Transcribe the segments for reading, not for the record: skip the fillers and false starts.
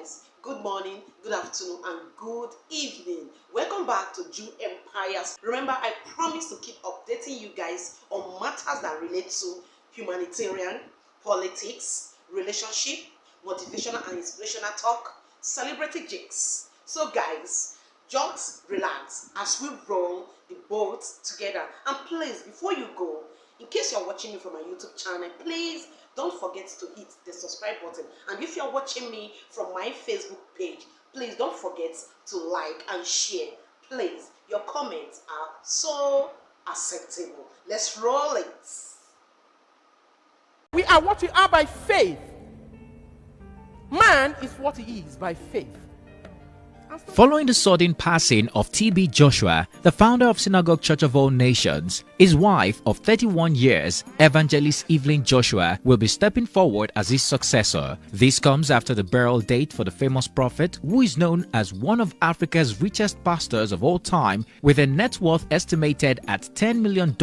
guys, good morning, good afternoon, and good evening. Welcome back to Jew Empires. Remember, I promise to keep updating you guys on matters that relate to humanitarian, politics, relationship, motivational and inspirational talk, celebrity jigs. So guys, just relax as we roll the boat together. And please, before you go, in case you're watching me from my YouTube channel, please don't forget to hit the subscribe button. And if you're watching me from my Facebook page, please don't forget to like and share. Please, your comments are so acceptable. Let's roll it. We are what we are by faith. Man is what he is by faith. Following the sudden passing of T.B. Joshua, the founder of Synagogue Church of All Nations, his wife of 31 years, Evangelist Evelyn Joshua, will be stepping forward as his successor. This comes after the burial date for the famous prophet, who is known as one of Africa's richest pastors of all time, with a net worth estimated at $10 million,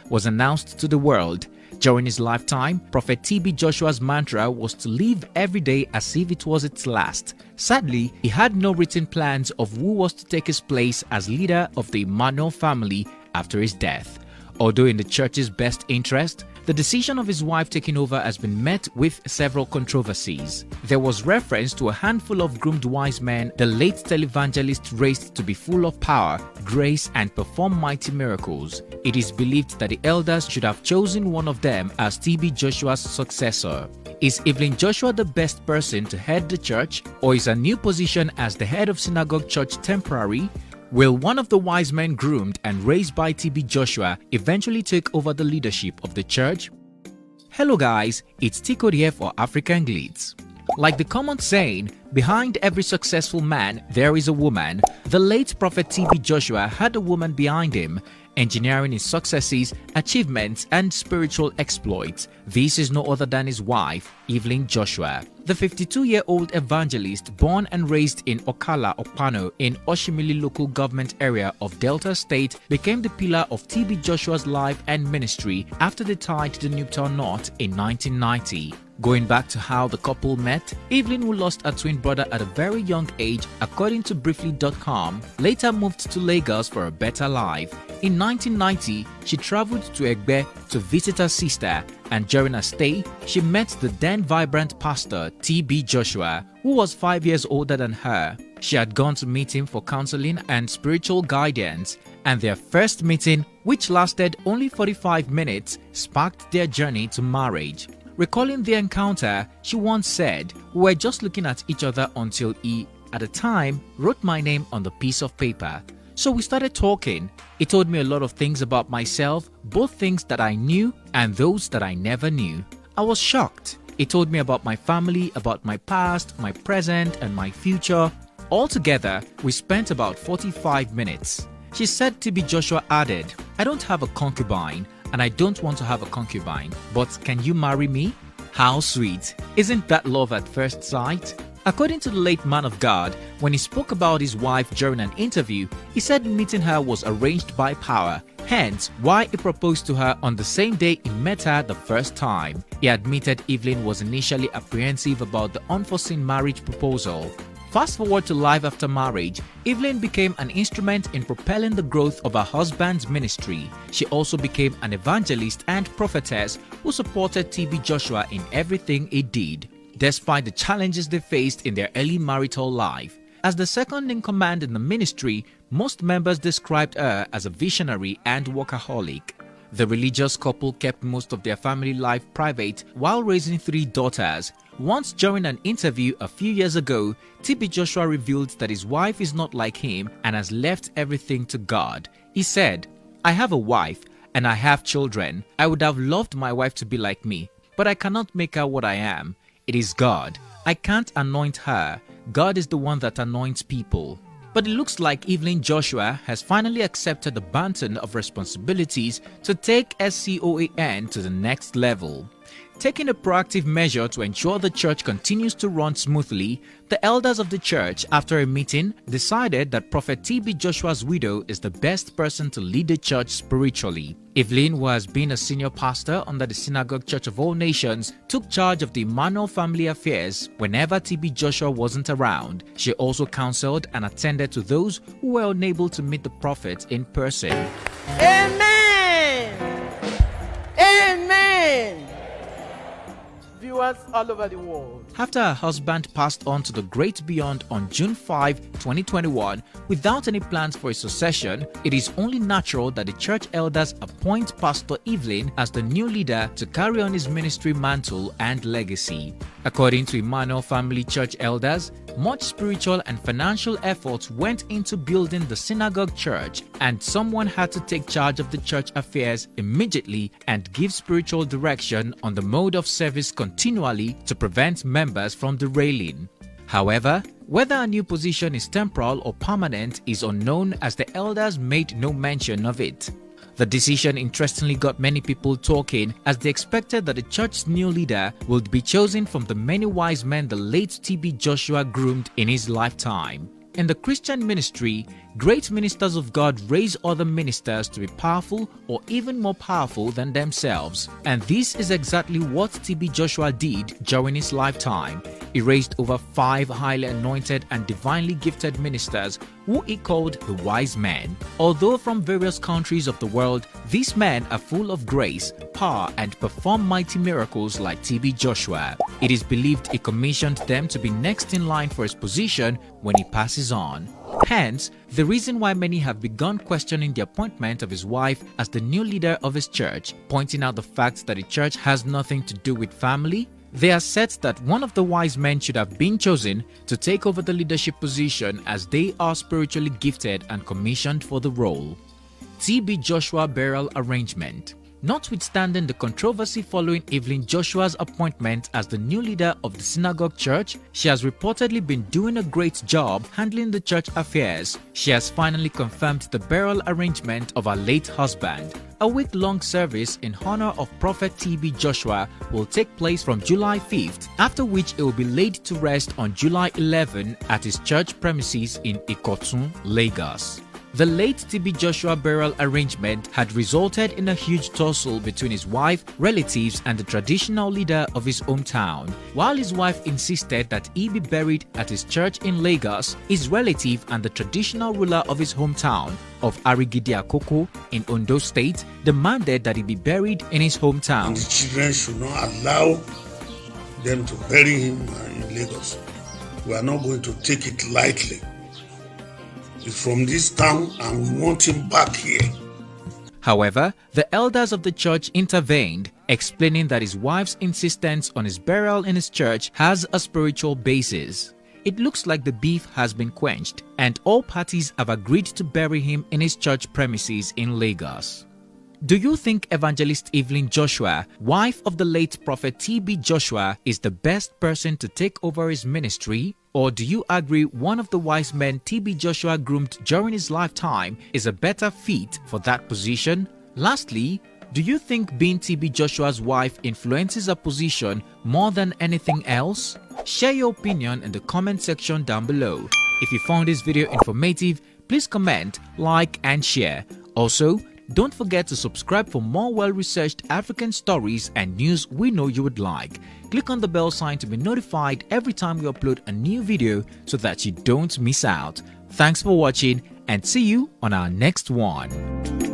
was announced to the world. During his lifetime, Prophet T.B. Joshua's mantra was to live every day as if it was its last. Sadly, he had no written plans of who was to take his place as leader of the Emmanuel family after his death. Although in the church's best interest, the decision of his wife taking over has been met with several controversies. There was reference to a handful of groomed wise men the late televangelist raised to be full of power, grace, and perform mighty miracles. It is believed that the elders should have chosen one of them as T.B. Joshua's successor. Is Evelyn Joshua the best person to head the church, or is a new position as the head of Synagogue Church temporary? Will one of the wise men groomed and raised by T.B. Joshua eventually take over the leadership of the church? Hello guys, it's Tico here for African Glitz. Like the common saying, behind every successful man there is a woman, the late prophet T.B. Joshua had a woman behind him, engineering his successes, achievements, and spiritual exploits. This is no other than his wife, Evelyn Joshua. The 52-year-old evangelist, born and raised in Okala, Okpano in Oshimili local government area of Delta State, became the pillar of T.B. Joshua's life and ministry after they tied the Newtown Knot in 1990. Going back to how the couple met, Evelyn, who lost her twin brother at a very young age, according to Briefly.com, later moved to Lagos for a better life. In 1990, she traveled to Egbe to visit her sister, and during her stay, she met the then vibrant pastor T.B. Joshua, who was 5 years older than her. She had gone to meet him for counseling and spiritual guidance, and their first meeting, which lasted only 45 minutes, sparked their journey to marriage. Recalling the encounter, she once said, "We were just looking at each other until he, at the time, wrote my name on the piece of paper. So we started talking. He told me a lot of things about myself, both things that I knew and those that I never knew. I was shocked. He told me about my family, about my past, my present, and my future. Altogether, we spent about 45 minutes. She said T.B. Joshua added, "I don't have a concubine, and I don't want to have a concubine, but can you marry me?" How sweet. Isn't that love at first sight? According to the late man of God, when he spoke about his wife during an interview, he said meeting her was arranged by power, hence why he proposed to her on the same day he met her the first time. He admitted Evelyn was initially apprehensive about the unforeseen marriage proposal. Fast forward to life after marriage, Evelyn became an instrument in propelling the growth of her husband's ministry. She also became an evangelist and prophetess who supported T.B. Joshua in everything he did, despite the challenges they faced in their early marital life. As the second in command in the ministry, most members described her as a visionary and workaholic. The religious couple kept most of their family life private while raising 3 daughters. Once during an interview a few years ago, T.B. Joshua revealed that his wife is not like him and has left everything to God. He said, "I have a wife and I have children. I would have loved my wife to be like me, but I cannot make her what I am. It is God. I can't anoint her. God is the one that anoints people." But it looks like Evelyn Joshua has finally accepted the baton of responsibilities to take SCOAN to the next level. Taking a proactive measure to ensure the church continues to run smoothly, the elders of the church, after a meeting, decided that Prophet TB Joshua's widow is the best person to lead the church spiritually. Evelyn, who has been a senior pastor under the Synagogue Church of All Nations, took charge of the Emmanuel family affairs whenever TB Joshua wasn't around. She also counseled and attended to those who were unable to meet the prophet in person. Amen. Amen. Viewers all over the world. After her husband passed on to the great beyond on June 5, 2021, without any plans for a succession, it is only natural that the church elders appoint Pastor Evelyn as the new leader to carry on his ministry mantle and legacy. According to Emmanuel Family Church elders, much spiritual and financial efforts went into building the synagogue church, and someone had to take charge of the church affairs immediately and give spiritual direction on the mode of service continually to prevent members from derailing. However, whether a new position is temporal or permanent is unknown, as the elders made no mention of it. The decision interestingly got many people talking, as they expected that the church's new leader would be chosen from the many wise men the late TB Joshua groomed in his lifetime. In the Christian ministry, great ministers of God raise other ministers to be powerful or even more powerful than themselves. And this is exactly what TB Joshua did during his lifetime. He raised over 5 highly anointed and divinely gifted ministers who he called the wise men. Although from various countries of the world, these men are full of grace, power, and perform mighty miracles like TB Joshua. It is believed he commissioned them to be next in line for his position when he passes on. Hence, the reason why many have begun questioning the appointment of his wife as the new leader of his church, pointing out the fact that the church has nothing to do with family. They assert that one of the wise men should have been chosen to take over the leadership position, as they are spiritually gifted and commissioned for the role. TB Joshua burial arrangement. Notwithstanding the controversy following Evelyn Joshua's appointment as the new leader of the synagogue church, she has reportedly been doing a great job handling the church affairs. She has finally confirmed the burial arrangement of her late husband. A week-long service in honor of Prophet TB Joshua will take place from July 5th, after which it will be laid to rest on July 11 at his church premises in Ikotun, Lagos. The late TB Joshua burial arrangement had resulted in a huge tussle between his wife, relatives, and the traditional leader of his hometown. While his wife insisted that he be buried at his church in Lagos, his relative and the traditional ruler of his hometown of Arigidi Akoko in Ondo State demanded that he be buried in his hometown. And the children should not allow them to bury him in Lagos. We are not going to take it lightly. He's from this town and we want him back here. However, the elders of the church intervened, explaining that his wife's insistence on his burial in his church has a spiritual basis. It looks like the beef has been quenched, and all parties have agreed to bury him in his church premises in Lagos. Do you think Evangelist Evelyn Joshua, wife of the late Prophet TB Joshua, is the best person to take over his ministry? Or do you agree one of the wise men TB Joshua groomed during his lifetime is a better fit for that position? Lastly, do you think being TB Joshua's wife influences her position more than anything else? Share your opinion in the comment section down below. If you found this video informative, please comment, like, and share. Also, don't forget to subscribe for more well-researched African stories and news we know you would like. Click on the bell sign to be notified every time we upload a new video so that you don't miss out. Thanks for watching, and see you on our next one.